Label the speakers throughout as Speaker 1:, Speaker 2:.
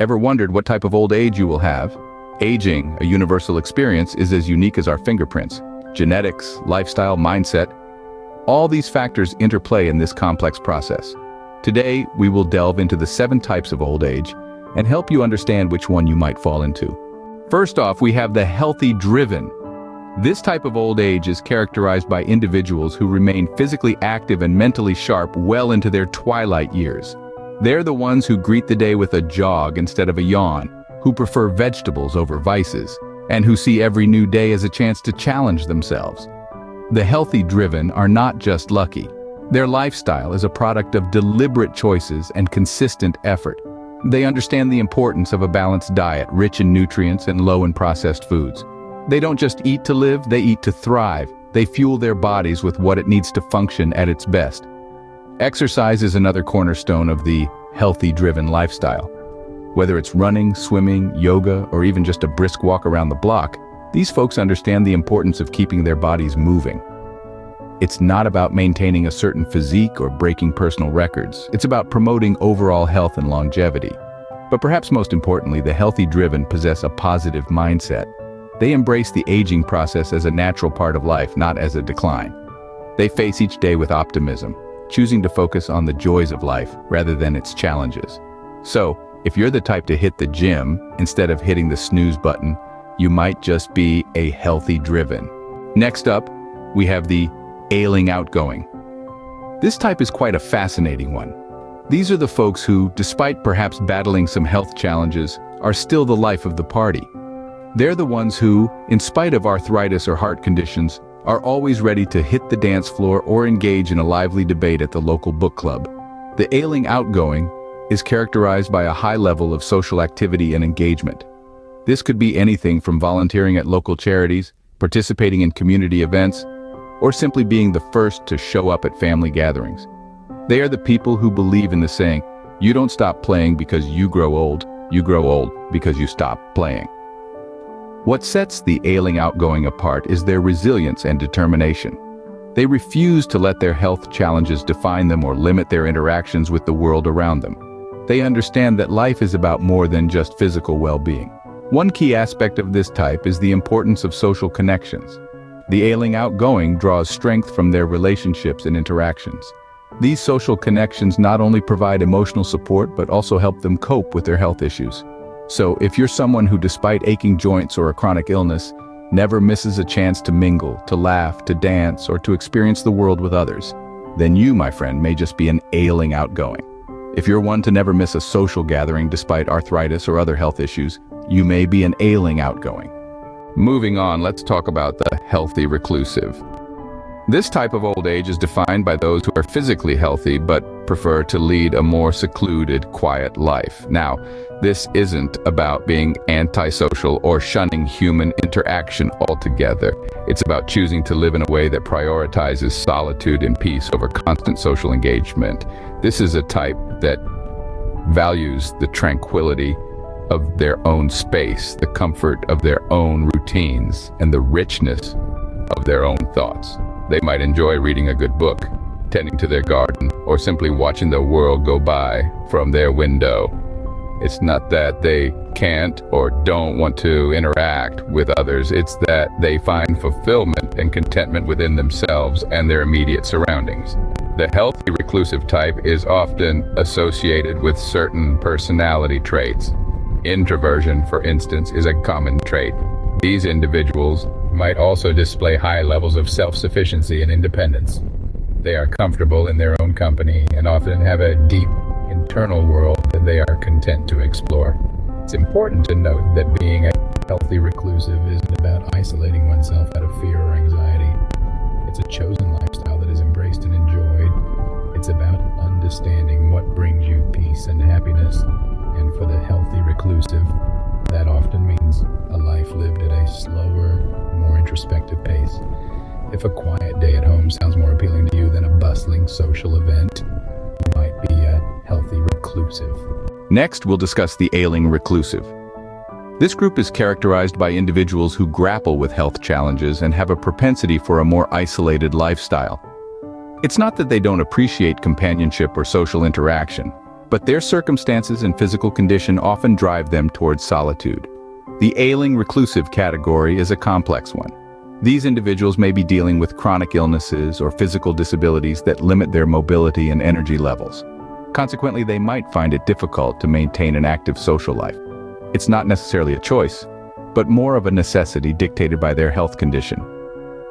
Speaker 1: Ever wondered what type of old age you will have? Aging, a universal experience, is as unique as our fingerprints. Genetics, lifestyle, mindset, all these factors interplay in this complex process. Today, we will delve into the 7 types of old age and help you understand which one you might fall into. First off, we have the healthy driven. This type of old age is characterized by individuals who remain physically active and mentally sharp well into their twilight years. They're the ones who greet the day with a jog instead of a yawn, who prefer vegetables over vices, and who see every new day as a chance to challenge themselves. The healthy driven are not just lucky. Their lifestyle is a product of deliberate choices and consistent effort. They understand the importance of a balanced diet, rich in nutrients and low in processed foods. They don't just eat to live, they eat to thrive. They fuel their bodies with what it needs to function at its best. Exercise is another cornerstone of the healthy-driven lifestyle. Whether it's running, swimming, yoga, or even just a brisk walk around the block, these folks understand the importance of keeping their bodies moving. It's not about maintaining a certain physique or breaking personal records. It's about promoting overall health and longevity. But perhaps most importantly, the healthy-driven possess a positive mindset. They embrace the aging process as a natural part of life, not as a decline. They face each day with optimism, choosing to focus on the joys of life rather than its challenges. So, if you're the type to hit the gym instead of hitting the snooze button, you might just be a healthy driven. Next up, we have the Ailing Outgoing. This type is quite a fascinating one. These are the folks who, despite perhaps battling some health challenges, are still the life of the party. They're the ones who, in spite of arthritis or heart conditions, are always ready to hit the dance floor or engage in a lively debate at the local book club. The Ailing Outgoing is characterized by a high level of social activity and engagement. This could be anything from volunteering at local charities, participating in community events, or simply being the first to show up at family gatherings. They are the people who believe in the saying, "You don't stop playing because you grow old because you stop playing." What sets the Ailing Outgoing apart is their resilience and determination. They refuse to let their health challenges define them or limit their interactions with the world around them. They understand that life is about more than just physical well-being. One key aspect of this type is the importance of social connections. The Ailing Outgoing draws strength from their relationships and interactions. These social connections not only provide emotional support but also help them cope with their health issues. So, if you're someone who, despite aching joints or a chronic illness, never misses a chance to mingle, to laugh, to dance, or to experience the world with others, then you, my friend, may just be an Ailing Outgoing. If you're one to never miss a social gathering despite arthritis or other health issues, you may be an Ailing Outgoing. Moving on, let's talk about the Healthy Reclusive. This type of old age is defined by those who are physically healthy but prefer to lead a more secluded, quiet life. Now, this isn't about being antisocial or shunning human interaction altogether. It's about choosing to live in a way that prioritizes solitude and peace over constant social engagement. This is a type that values the tranquility of their own space, the comfort of their own routines, and the richness of their own thoughts. They might enjoy reading a good book, tending to their garden, or simply watching the world go by from their window. It's not that they can't or don't want to interact with others, it's that they find fulfillment and contentment within themselves and their immediate surroundings. The healthy reclusive type is often associated with certain personality traits. Introversion, for instance, is a common trait. These individuals might also display high levels of self-sufficiency and independence. They are comfortable in their own company and often have a deep internal world that they are content to explore. It's important to note that being a healthy reclusive isn't about isolating oneself out of fear or anxiety. It's a chosen lifestyle that is embraced and enjoyed. It's about understanding what brings you peace and happiness. And for the healthy reclusive, that often means a life lived at a slower, more introspective pace. If a quiet day at home sounds more appealing to you than a bustling social event, you might be a healthy reclusive. Next, we'll discuss the Ailing Reclusive. This group is characterized by individuals who grapple with health challenges and have a propensity for a more isolated lifestyle. It's not that they don't appreciate companionship or social interaction. but their circumstances and physical condition often drive them towards solitude. The Ailing Reclusive category is a complex one. These individuals may be dealing with chronic illnesses or physical disabilities that limit their mobility and energy levels. Consequently, they might find it difficult to maintain an active social life. It's not necessarily a choice, but more of a necessity dictated by their health condition.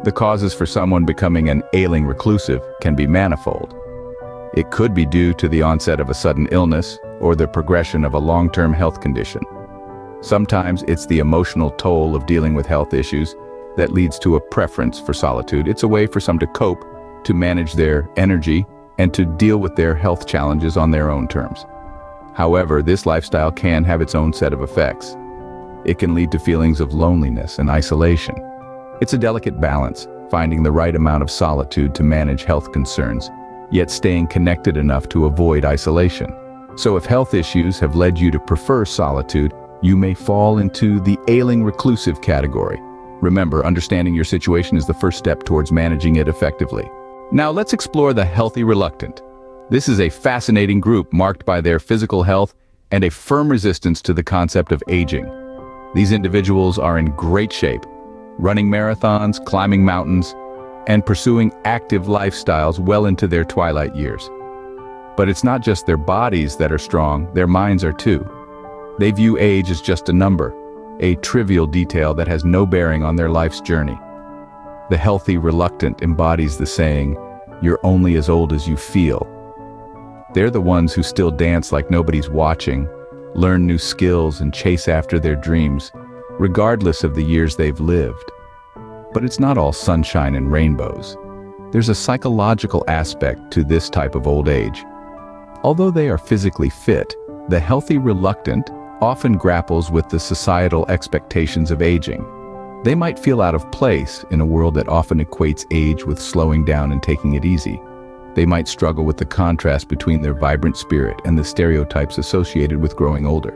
Speaker 1: The causes for someone becoming an Ailing Reclusive can be manifold. It could be due to the onset of a sudden illness or the progression of a long-term health condition. Sometimes it's the emotional toll of dealing with health issues that leads to a preference for solitude. It's a way for some to cope, to manage their energy, and to deal with their health challenges on their own terms. However, this lifestyle can have its own set of effects. It can lead to feelings of loneliness and isolation. It's a delicate balance, finding the right amount of solitude to manage health concerns, yet staying connected enough to avoid isolation. So if health issues have led you to prefer solitude, you may fall into the Ailing Reclusive category. Remember, understanding your situation is the first step towards managing it effectively. Now let's explore the Healthy Reluctant. This is a fascinating group marked by their physical health and a firm resistance to the concept of aging. These individuals are in great shape, running marathons, climbing mountains, and pursuing active lifestyles well into their twilight years. But it's not just their bodies that are strong, their minds are too. They view age as just a number, a trivial detail that has no bearing on their life's journey. The Healthy Reluctant embodies the saying, "You're only as old as you feel." They're the ones who still dance like nobody's watching, learn new skills and chase after their dreams, regardless of the years they've lived. But it's not all sunshine and rainbows. There's a psychological aspect to this type of old age. Although they are physically fit, the Healthy Reluctant often grapples with the societal expectations of aging. They might feel out of place in a world that often equates age with slowing down and taking it easy. They might struggle with the contrast between their vibrant spirit and the stereotypes associated with growing older.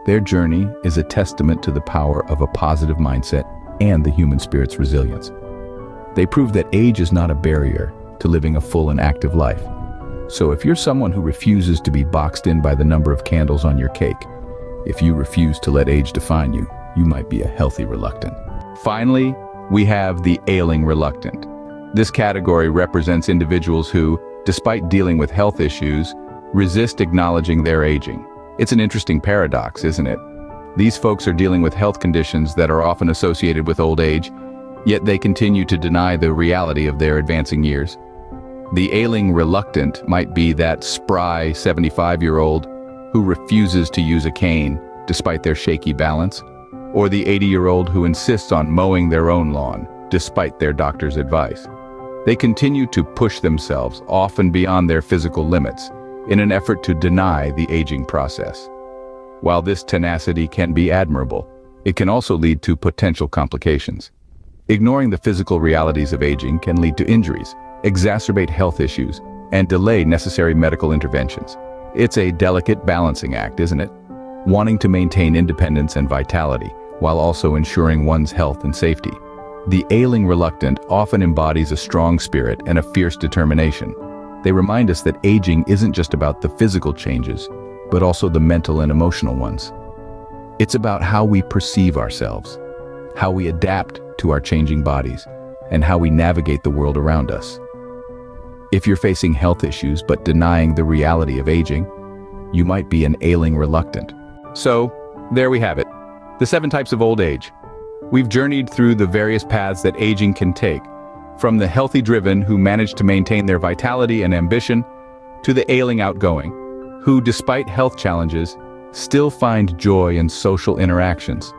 Speaker 1: Their journey is a testament to the power of a positive mindset and the human spirit's resilience. They prove that age is not a barrier to living a full and active life. So if you're someone who refuses to be boxed in by the number of candles on your cake, if you refuse to let age define you, you might be a Healthy Reluctant. Finally, we have the Ailing Reluctant. This category represents individuals who, despite dealing with health issues, resist acknowledging their aging. It's an interesting paradox, isn't it? These folks are dealing with health conditions that are often associated with old age, yet they continue to deny the reality of their advancing years. The Ailing Reluctant might be that spry 75-year-old who refuses to use a cane despite their shaky balance, or the 80-year-old who insists on mowing their own lawn despite their doctor's advice. They continue to push themselves, often beyond their physical limits, in an effort to deny the aging process. While this tenacity can be admirable, it can also lead to potential complications. Ignoring the physical realities of aging can lead to injuries, exacerbate health issues, and delay necessary medical interventions. It's a delicate balancing act, isn't it? Wanting to maintain independence and vitality, while also ensuring one's health and safety. The Ailing Reluctant often embodies a strong spirit and a fierce determination. They remind us that aging isn't just about the physical changes, but also the mental and emotional ones. It's about how we perceive ourselves, how we adapt to our changing bodies, and how we navigate the world around us. If you're facing health issues but denying the reality of aging, you might be an Ailing Reluctant. So, there we have it. The 7 types of old age. We've journeyed through the various paths that aging can take, from the healthy-driven who manage to maintain their vitality and ambition, to the Ailing Outgoing, who, despite health challenges, still find joy in social interactions.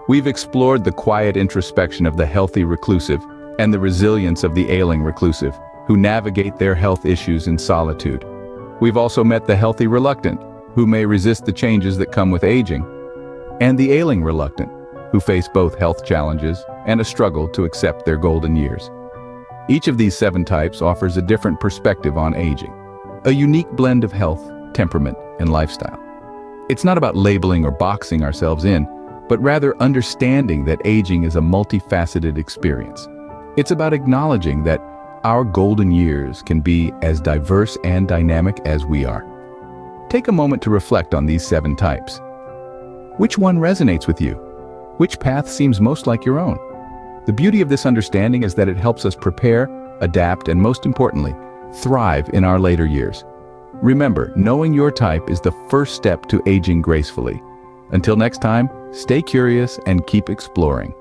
Speaker 1: We've explored the quiet introspection of the Healthy Reclusive and the resilience of the Ailing Reclusive, who navigate their health issues in solitude. We've also met the Healthy Reluctant, who may resist the changes that come with aging, and the Ailing Reluctant, who face both health challenges and a struggle to accept their golden years. Each of these 7 types offers a different perspective on aging, a unique blend of health, temperament, and lifestyle. It's not about labeling or boxing ourselves in, but rather understanding that aging is a multifaceted experience. It's about acknowledging that our golden years can be as diverse and dynamic as we are. Take a moment to reflect on these 7 types. Which one resonates with you? Which path seems most like your own? The beauty of this understanding is that it helps us prepare, adapt, and most importantly, thrive in our later years. Remember, knowing your type is the first step to aging gracefully. Until next time, stay curious and keep exploring.